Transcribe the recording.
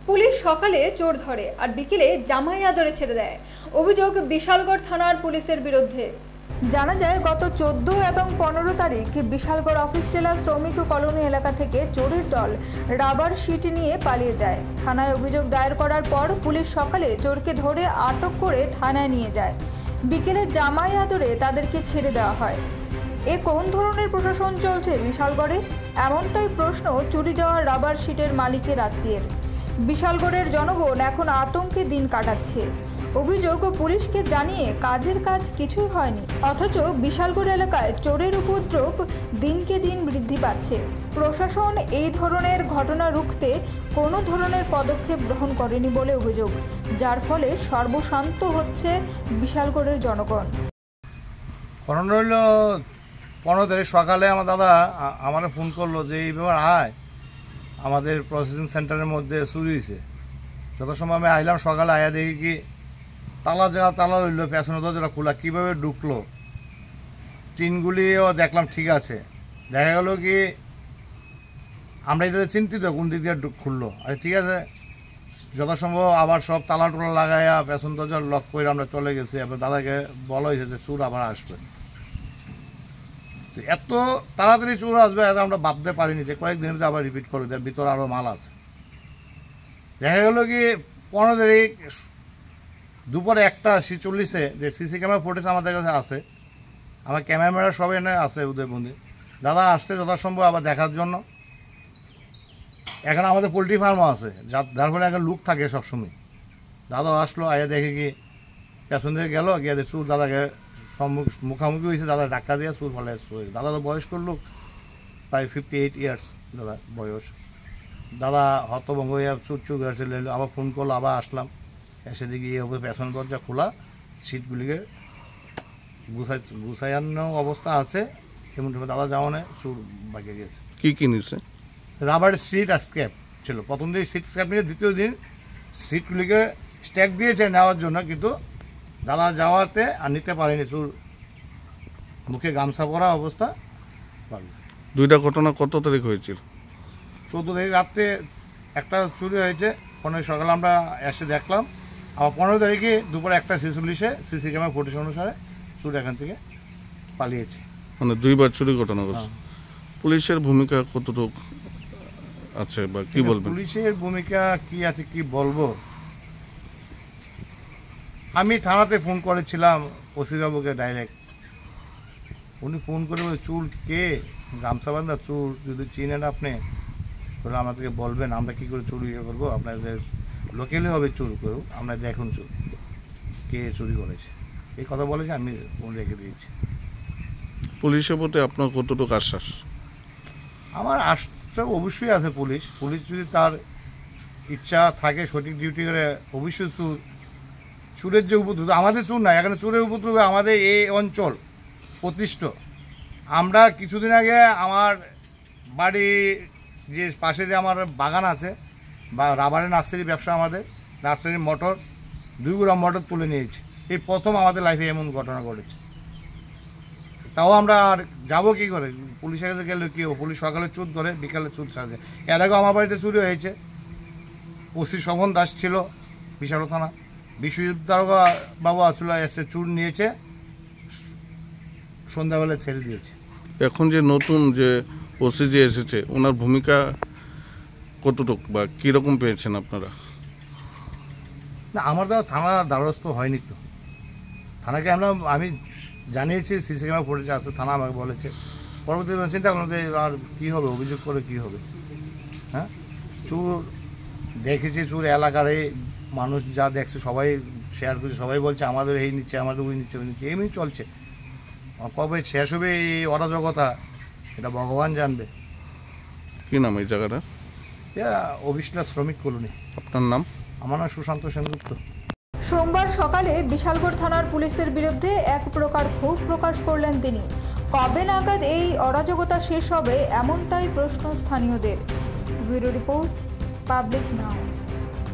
Police সকালে চোর ধরে আর বিকেলে জামাই আদরে ছেড়ে দেয়। অভিযোগ বিশালগড় থানার পুলিশের বিরুদ্ধে। জানা যায়, গত 14 এবং 15 তারিখ বিশালগড় অফিস জেলা শ্রমিক কলোনি এলাকা থেকে চোরের দল রাবার শিট নিয়ে পালিয়ে যায়। থানায় অভিযোগ দায়ের করার পর পুলিশ সকালে চোরকে ধরে আটক করে থানায় নিয়ে যায়। বিকেলে জামাই আদরে তাদেরকে ছেড়ে দেওয়া হয়। এ কোন ধরনের প্রশাসন চলছে বিশালগড়ে? এমনটাই প্রশ্ন চুরি যাওয়া রাবার শিটের মালিকের আত্মীয়ের। বিশালগড়ের জনগণ এখন আতঙ্কে দিন কাটাচ্ছে। অভিযোগ, পুলিশকে জানিয়ে কাজের কাজ কিছুই হয়নি, অথচ বিশালগড় এলাকায় চোরের উপদ্রব দিনকে দিন বৃদ্ধি পাচ্ছে। প্রশাসন এই ধরনের ঘটনা রুখতে কোনো ধরনের পদক্ষেপ গ্রহণ করেনি বলে অভিযোগ, যার ফলে সর্বশান্ত হচ্ছে বিশালগড়ের জনগণ। কারণ হইল 15 তারিখ সকালে আমার দাদা আমার ফোন করলো যে এই ব্যাপার আয়, আমাদের প্রসেসিং সেন্টারের মধ্যে চুরি হয়েছে। যথাসময় আমি আইলাম সকালে, আয়া দেখি কি তালা রইল, পেছনে দরজাটা খোলা, কীভাবে ঢুকলো। টিনগুলিও দেখলাম ঠিক আছে, দেখা গেল কি আমরা এটা চিন্তিত কোন দিক দিয়ে খুললো। আচ্ছা ঠিক আছে, যথাসম্ভব আবার সব তালা টোলা লাগাইয়া পেছন দরজা লক করে আমরা চলে গেছি। এবার দাদাকে বলা হয়েছে যে চোর আবার আসবে। এত তাড়াতাড়ি চোর আসবে এত আমরা ভাবতে পারিনি যে কয়েকদিনের মধ্যে আবার রিপিট করবে, তার ভিতরে আরও মাল আছে। দেখা গেল কি 15 তারিখ দুপুরে 1:40 যে সিসি ক্যামেরা ফুটেজ আমাদের কাছে আছে, আমার ক্যামেরা সব এনে আছে উদয়বন্দি। দাদা আসছে যথাসম্ভব আবার দেখার জন্য। এখানে আমাদের পোলট্রি ফার্মও আছে, যার ফলে এখন লুক থাকে সবসময়। দাদা আসলো, আয়া দেখে কি পেছন দিকে গেল, গিয়ে চোর দাদাকে মুখামুখি হয়েছে। দাদা ধাক্কা দিয়ে চোর ফলে দাদা তো বয়স্ক লোক, প্রায় 58 ইয়ার্স দাদা বয়স। দাদা হতভঙ্গ হয়ে চুর গেছে, আবার ফোন করলো, আবার আসলাম। এসে দেখি এই হবে পেছন দরজা খোলা, সিটগুলিকে গুছাইয়ানো অবস্থা আছে। এমন দাদা যাওয়া নেই, চোর বাকি গেছে। কি কিনেছে? রাবার সিট আর স্ক্র্যাপ ছিল। প্রথম দিন সিট স্ক্র্যাপ নিয়ে, দ্বিতীয় দিন সিটগুলিকে স্ট্যাক দিয়েছে নেওয়ার জন্য, কিন্তু দাদা যাওয়াতে আর নিতে পারেনি। চোর মুখে গামছা পরা অবস্থা লাগছে। দুইটা ঘটনা কত তারিখ হয়েছিল? 14 তারিখ রাত্রে একটা চুরি হয়েছে, 15 সকালে আমরা এসে দেখলাম। আবার 15 তারিখে দুপুরে 1:46 সিসি ক্যামেরা ফুটেজ অনুসারে চোর এখান থেকে পালিয়েছে। মানে দুইবার চুরি ঘটনা ঘটছে। পুলিশের ভূমিকা কতটুকু আছে বা কি বলবেন? পুলিশের ভূমিকা কি আছে কি বলবো। আমি থানাতে ফোন করেছিলাম ওসি বাবুকে ডাইরেক্ট। উনি ফোন করে বলে চোর কে, গামছা বান্ধা চোর যদি চিনেন আপনি তাহলে আমাদেরকে বলবেন, আমরা কী করে চুরি করবো। আপনাদের লোকালি হবে চোর করুক, আমরা দেখুন চোর কে চুরি করেছে, এই কথা বলেছে। আমি ফোন রেখে দিয়েছি। পুলিশের প্রতি আপনার কতটুকু আশ্বাস? আমার আশ্বাস অবশ্যই আছে। পুলিশ যদি তার ইচ্ছা থাকে সঠিক ডিউটি করে, অবশ্যই চোরের যে উপদ্রব, আমাদের চোর না, এখানে চোরের উপদ্রব আমাদের এই অঞ্চল প্রতিষ্ঠ। আমরা কিছুদিন আগে আমার বাড়ি যে পাশে যে আমার বাগান আছে বা রাবারের নার্সারি ব্যবসা, আমাদের নার্সারির মটর 2 গ্রাম মটর তুলে নিয়েছি। এই প্রথম আমাদের লাইফে এমন ঘটনা ঘটেছে। তাও আমরা আর যাবো কী করে? পুলিশের কাছে গেলে কি, পুলিশ সকালে চোর ধরে, বিকালে চোর ছাড়ে। এর আগেও আমার বাড়িতে চুরি হয়েছে। ওসি শোভন দাস ছিল বিশাল থানা, বিশ্বজিৎ দারোগা বাবু আসলে এসে চুর নিয়েছে, সন্ধ্যাবেলা ছেড়ে দিয়েছে। এখন যে নতুন যে ওসি যে এসেছে, ওনার ভূমিকা কতটুকু বা কীরকম পেয়েছেন আপনারা? না, আমার তো থানা দ্বারস্থ হয়নি। তো থানাকে আমি জানিয়েছি, সিসি ক্যামেরা ফুটেজ আছে, থানা আমাকে বলেছে। পরবর্তী চিন্তা করলাম যে আর কী হবে, অভিযোগ করে কী হবে। হ্যাঁ, চোর দেখেছি, চোর এলাকার মানুষ যা দেখছে সবাই শেয়ার করছে, সবাই বলছে আমাদের এই নিচ্ছে, আমাদের ওই নিচ্ছে, এমনি চলছে। কবে শেষ হবে এই অরাজকতা, এটা ভগবান জানবে। কি নাম এই জায়গাটা? অভিশলা শ্রমিক কলোনি। আপনার নাম? আমার নাম সুশান্ত সেনগুপ্ত। সোমবার সকালে বিশালগড় থানার পুলিশের বিরুদ্ধে এক প্রকার ক্ষোভ প্রকাশ করলেন তিনি। কবে নাগাদ এই অরাজকতা শেষ হবে, এমনটাই প্রশ্ন স্থানীয়দের। ব্যুরো রিপোর্ট, পাবলিক নাও।